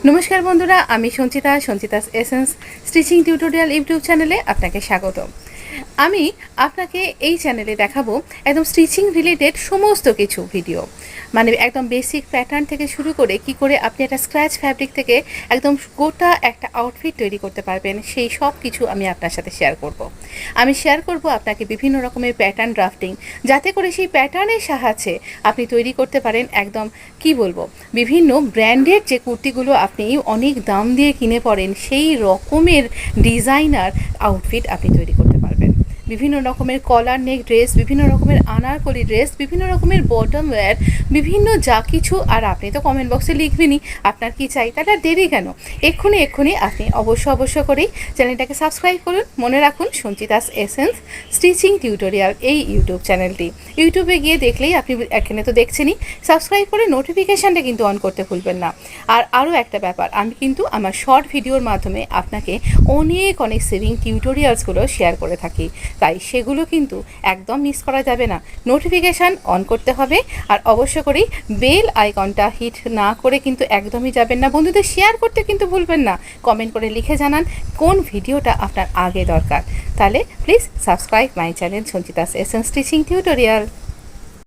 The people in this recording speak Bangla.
নমস্কার বন্ধুরা, আমি Sanchita's essence stitching tutorial YouTube চ্যানেলে আপনাকে স্বাগত। আমি আপনাকে এই চ্যানেলে দেখাবো একদম স্টিচিং রিলেটেড সমস্ত কিছু ভিডিও, মানে একদম বেসিক প্যাটার্ন থেকে শুরু করে কি করে আপনি একটা স্ক্র্যাচ ফ্যাব্রিক থেকে একদম গোটা একটা আউটফিট তৈরি করতে পারবেন, সেই সব কিছু আমি আপনার সাথে শেয়ার করব। আমি শেয়ার করব আপনাকে বিভিন্ন রকমের প্যাটার্ন ড্রাফটিং, যাতে করে সেই প্যাটার্নের সাহায্যে আপনি তৈরি করতে পারেন একদম কি বলবো, বিভিন্ন ব্র্যান্ডের যে কুর্তিগুলো আপনি অনেক দাম দিয়ে কিনে পড়েন সেই রকমের ডিজাইনার আউটফিট আপনি তৈরি করতে পারবেন। বিভিন্ন রকমের কলার নেক ড্রেস, বিভিন্ন রকমের আনারকলি ড্রেস, বিভিন্ন রকমের বটম ওয়্যার, বিভিন্ন যা কিছু। আর আপনি তো কমেন্ট বক্সে লিখবেনই আপনার কি চাই, তাহলে আর দেরি কেন, এক্ষুনি আপনি অবশ্য করেই চ্যানেলটাকে সাবস্ক্রাইব করুন। মনে রাখুন, সঞ্চিতাস এসেন্স স্টিচিং টিউটোরিয়াল এই ইউটিউব চ্যানেলটি ইউটিউবে গিয়ে দেখলেই আপনি এখানে তো দেখছেনই, সাবস্ক্রাইব করে নোটিফিকেশানটা কিন্তু অন করতে ভুলবেন না। আর আরও একটা ব্যাপার, আমি কিন্তু আমার শর্ট ভিডিওর মাধ্যমে আপনাকে অনেক সেভিং টিউটোরিয়ালসগুলো শেয়ার করে থাকি, তাই সেগুলো কিন্তু একদম মিস করা যাবে না। নোটিফিকেশান অন করতে হবে, আর অবশ্য করেই বেল আইকনটা হিট না করে কিন্তু একদমই যাবেন না। বন্ধুদের শেয়ার করতে কিন্তু ভুলবেন না। কমেন্ট করে লিখে জানান কোন ভিডিওটা আপনার আগে দরকার। তাহলে please subscribe my channel Sanchita's essence stitching tutorial.